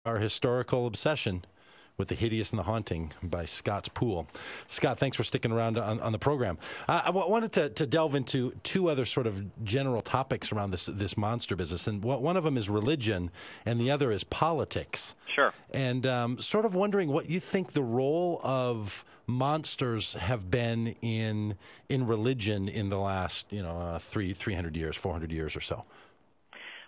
Our historical obsession with the hideous and the haunting by Scott's Poole. Scott, thanks for sticking around on the program. I wanted to delve into two other sort of general topics around this monster business, and one of them is religion, and the other is politics. Sure. And sort of wondering what you think the role of monsters have been in religion in the last 300 years, 400 years or so.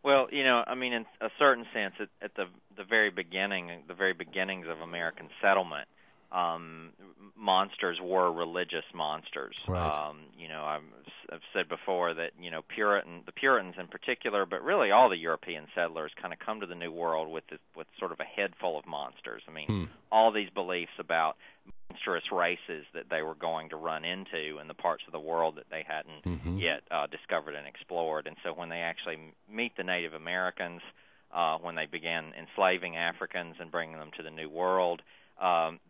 Well, I mean, in a certain sense, at the very beginning, the very beginnings of American settlement, monsters were religious monsters. Right. I've said before that the Puritans in particular, but really all the European settlers, kind of come to the New World with sort of a head full of monsters. I mean, all these beliefs about monstrous races that they were going to run into in the parts of the world that they hadn't yet discovered and explored. And so when they actually meet the Native Americans, when they began enslaving Africans and bringing them to the New World,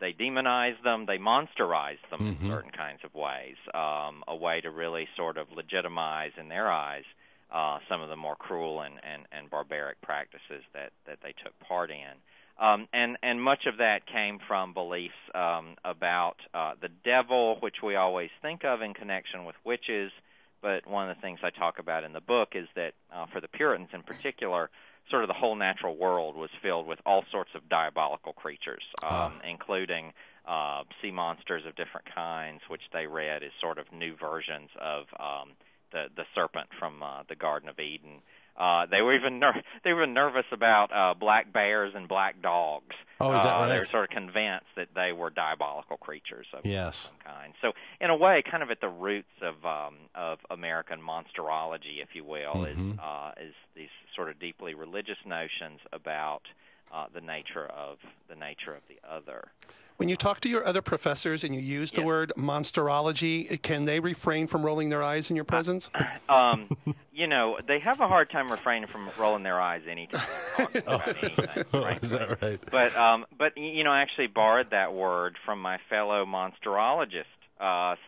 they demonized them, they monsterized them in certain kinds of ways, a way to really sort of legitimize in their eyes some of the more cruel and barbaric practices that they took part in. And much of that came from beliefs about the devil, which we always think of in connection with witches. But one of the things I talk about in the book is that for the Puritans in particular, sort of the whole natural world was filled with all sorts of diabolical creatures, including sea monsters of different kinds, which they read as sort of new versions of the serpent from the Garden of Eden. They were even nervous about black bears and black dogs. Oh, is that right? They were sort of convinced that they were diabolical creatures of yes. some kind. So, in a way, kind of at the roots of American monsterology, if you will, is these sort of deeply religious notions about the nature of the other. When you talk to your other professors and you use the word monsterology, can they refrain from rolling their eyes in your presence? They have a hard time refraining from rolling their eyes anytime talking about anything. Right? Is that right? But I actually borrowed that word from my fellow monsterologist,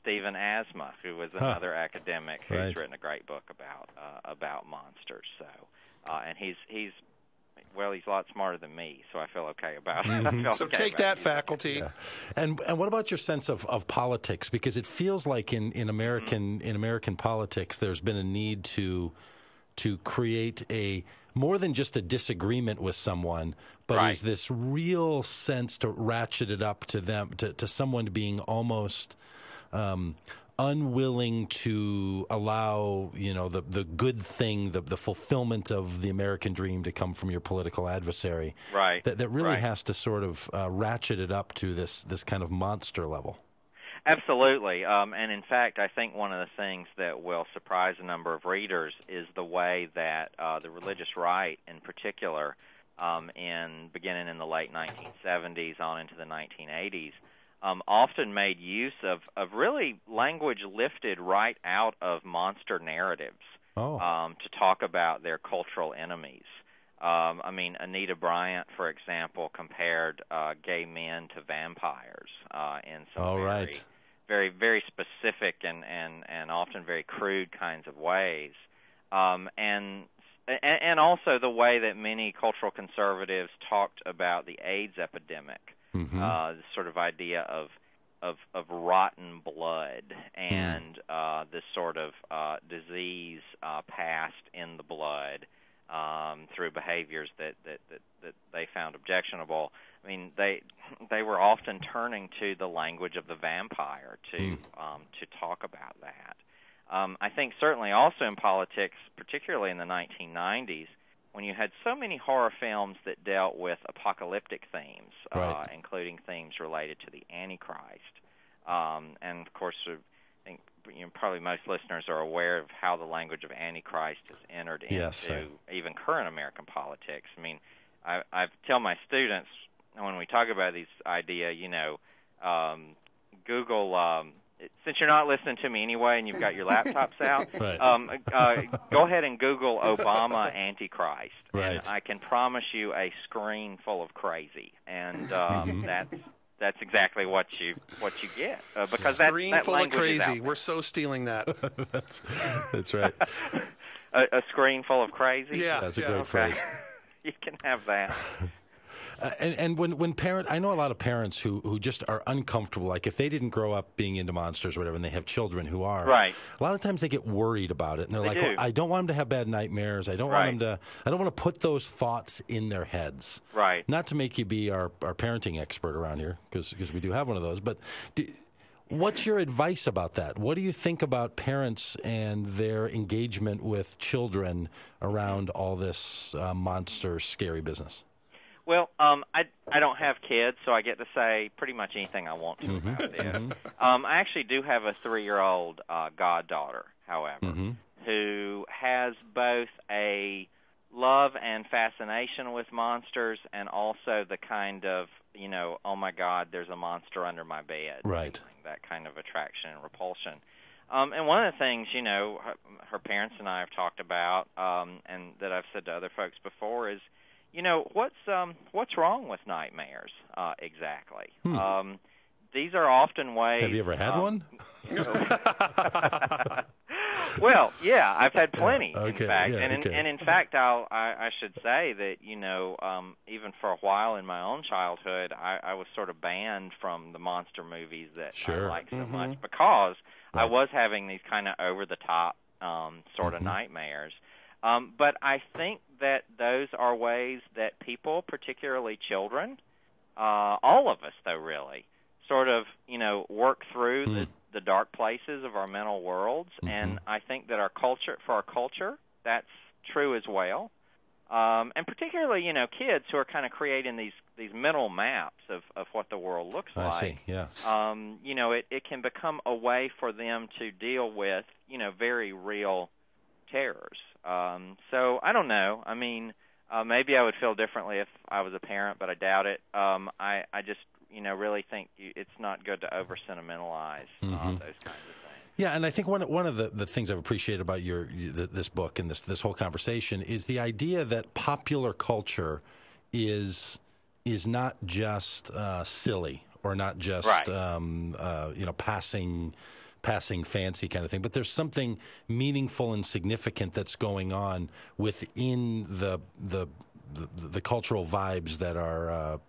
Stephen Asma, who was another academic who's written a great book about monsters. So, and he's a lot smarter than me, so I feel okay about it. So take that, faculty. Yeah. And what about your sense of politics? Because it feels like in American politics, there's been a need to create a more than just a disagreement with someone, but is this real sense to ratchet it up to someone being almost unwilling to allow, the good thing, the fulfillment of the American dream to come from your political adversary. Right. That really has to sort of ratchet it up to this kind of monster level. Absolutely. And in fact, I think one of the things that will surprise a number of readers is the way that the religious right in particular, beginning in the late 1970s on into the 1980s, often made use of really language lifted right out of monster narratives to talk about their cultural enemies. Anita Bryant, for example, compared gay men to vampires in some very, very specific and often very crude kinds of ways. And also the way that many cultural conservatives talked about the AIDS epidemic. This sort of idea of rotten blood and this sort of disease passed in the blood through behaviors that they found objectionable. I mean, they were often turning to the language of the vampire to talk about that. I think certainly also in politics, particularly in the 1990s, when you had so many horror films that dealt with apocalyptic themes, including themes related to the Antichrist. And, of course, I think probably most listeners are aware of how the language of Antichrist has entered into even current American politics. I mean, I tell my students when we talk about this idea, Google since you're not listening to me anyway and you've got your laptops out, go ahead and Google Obama Antichrist. Right. And I can promise you a screen full of crazy. And that's exactly what you get. Because screen that full of crazy. We're so stealing that. That's right. A screen full of crazy? Yeah. That's a great phrase. You can have that. And when I know a lot of parents who just are uncomfortable. Like if they didn't grow up being into monsters or whatever, and they have children who are, right. A lot of times they get worried about it, and they're like, do. well, I don't want them to have bad nightmares. I don't want them to. I don't want to put those thoughts in their heads. Right. Not to make you be our parenting expert around here, because we do have one of those. But what's your advice about that? What do you think about parents and their engagement with children around all this monster, scary business? Well, I don't have kids, so I get to say pretty much anything I want to about this. I actually do have a 3-year-old goddaughter, however, who has both a love and fascination with monsters and also the kind of, oh my God, there's a monster under my bed. Right. That kind of attraction and repulsion. And one of the things, her parents and I have talked about, and that I've said to other folks before is, what's wrong with nightmares exactly? These are often ways. Have you ever had one? Well, yeah, I've had plenty, okay, in fact. yeah, and in fact, I should say that, even for a while in my own childhood, I was sort of banned from the monster movies that I liked so much because I was having these kind of over-the-top sort of nightmares. But I think that those are ways that people, particularly children, all of us, though, really, sort of, work through the dark places of our mental worlds. And I think that for our culture, that's true as well. And particularly, kids who are kind of creating these mental maps of what the world looks like. I see, yeah. It can become a way for them to deal with, very real terrors. So I don't know. I mean, maybe I would feel differently if I was a parent, but I doubt it. I just, really think it's not good to over-sentimentalize those kinds of things. Yeah, and I think one of the things I've appreciated about this book and this whole conversation is the idea that popular culture is not just silly or not just passing fancy kind of thing, but there's something meaningful and significant that's going on within the cultural vibes that are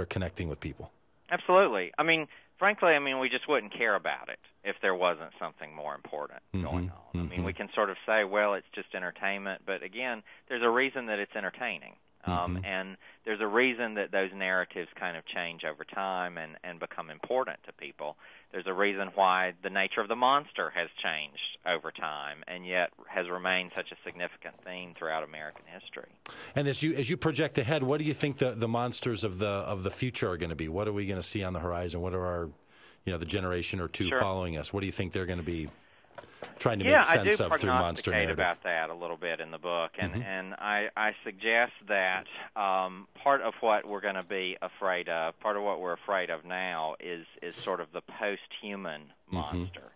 connecting with people. Absolutely. I mean, frankly, we just wouldn't care about it if there wasn't something more important going on. I mean, we can sort of say, well, it's just entertainment, but again, there's a reason that it's entertaining. And there's a reason that those narratives kind of change over time and become important to people. There's a reason why the nature of the monster has changed over time and yet has remained such a significant theme throughout American history. And as you project ahead, what do you think the monsters of the future are going to be? What are we going to see on the horizon? What are our, the generation or two following us? What do you think they're going to be trying to make sense of through monster narrative? About that a little bit in the book, and I suggest that part of what we're going to be afraid of, part of what we're afraid of now is sort of the post-human monster,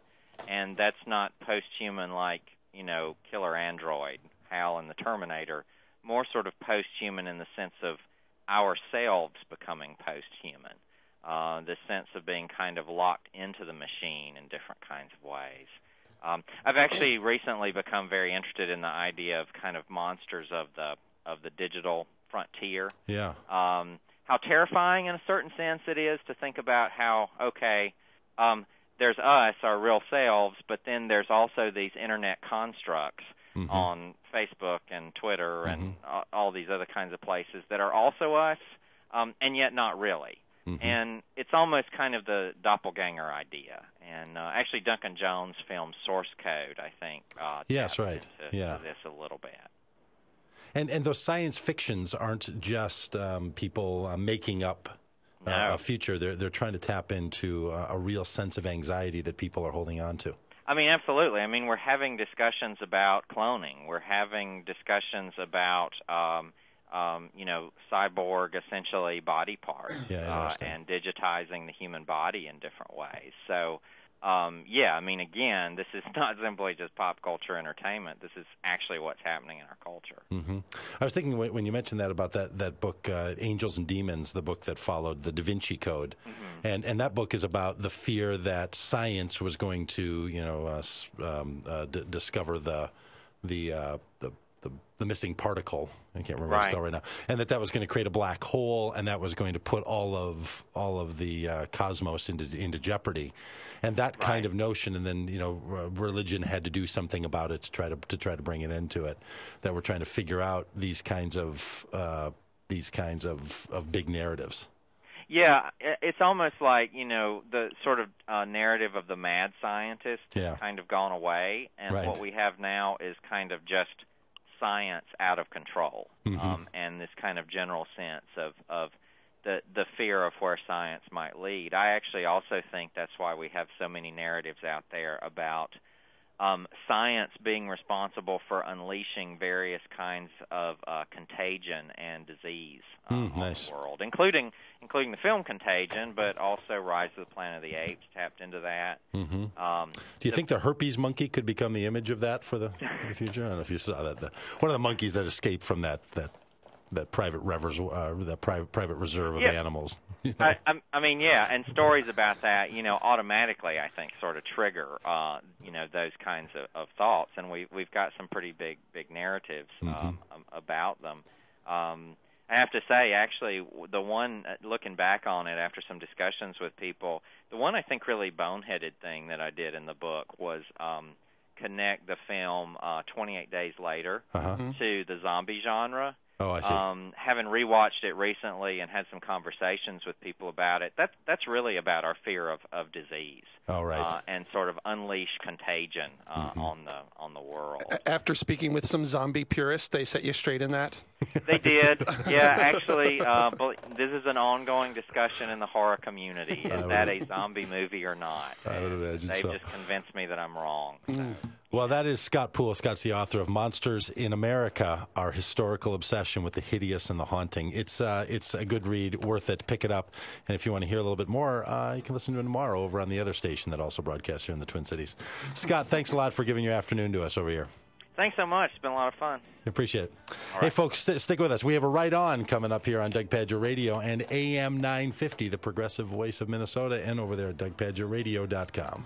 and that's not post-human like Killer Android, Hal and the Terminator, more sort of post-human in the sense of ourselves becoming post-human, the sense of being kind of locked into the machine in different kinds of ways. I've actually recently become very interested in the idea of kind of monsters of the digital frontier. Yeah. How terrifying in a certain sense it is to think about how, there's us, our real selves, but then there's also these internet constructs on Facebook and Twitter and all these other kinds of places that are also us, and yet not really. And it's almost kind of the doppelganger idea. And actually, Duncan Jones' film Source Code, I think, yes, right, into this a little bit. And those science fictions aren't just people making up a future. They're trying to tap into a real sense of anxiety that people are holding on to. I mean, absolutely. I mean, we're having discussions about cloning. We're having discussions about cyborg, essentially, body parts, and digitizing the human body in different ways. So, again, this is not simply just pop culture entertainment. This is actually what's happening in our culture. I was thinking when you mentioned that about that book, Angels and Demons, the book that followed the Da Vinci Code, and that book is about the fear that science was going to, discover the the missing particle. I can't remember what it's called right now. And that was going to create a black hole, and that was going to put all of the cosmos into jeopardy. And that kind of notion, and then religion had to do something about it to try to bring an end to it. That we're trying to figure out these kinds of big narratives. Yeah, it's almost like, the sort of narrative of the mad scientist has kind of gone away, and what we have now is kind of just science out of control, and this kind of general sense of the fear of where science might lead. I actually also think that's why we have so many narratives out there about science being responsible for unleashing various kinds of contagion and disease on the world, including the film Contagion, but also Rise of the Planet of the Apes tapped into that. Do you think the herpes monkey could become the image of that for the future? I don't know if you saw that. One of the monkeys that escaped from that private private reserve of animals. I mean, yeah, and stories about that, automatically, I think, sort of trigger, those kinds of thoughts, and we've got some pretty big narratives about them. I have to say, actually, the one, looking back on it after some discussions with people, the one I think really boneheaded thing that I did in the book was connect the film 28 Days Later to the zombie genre. Oh, I see. Having rewatched it recently and had some conversations with people about it, that's really about our fear of disease. Oh, right. And sort of unleash contagion on the world. After speaking with some zombie purists, they set you straight in that? They did. Yeah, actually, this is an ongoing discussion in the horror community. Is that a zombie movie or not? I would imagine They've just convinced me that I'm wrong. Well, that is Scott Poole. Scott's the author of Monsters in America, Our Historical Obsession with the Hideous and the Haunting. It's a good read, worth it. Pick it up. And if you want to hear a little bit more, you can listen to it tomorrow over on the other station that also broadcasts here in the Twin Cities. Scott, thanks a lot for giving your afternoon to us over here. Thanks so much. It's been a lot of fun. Appreciate it. All hey, right. folks, stick with us. We have a Right On coming up here on Doug Pagitt Radio and AM 950, the progressive voice of Minnesota, and over there at DougPagittRadio.com.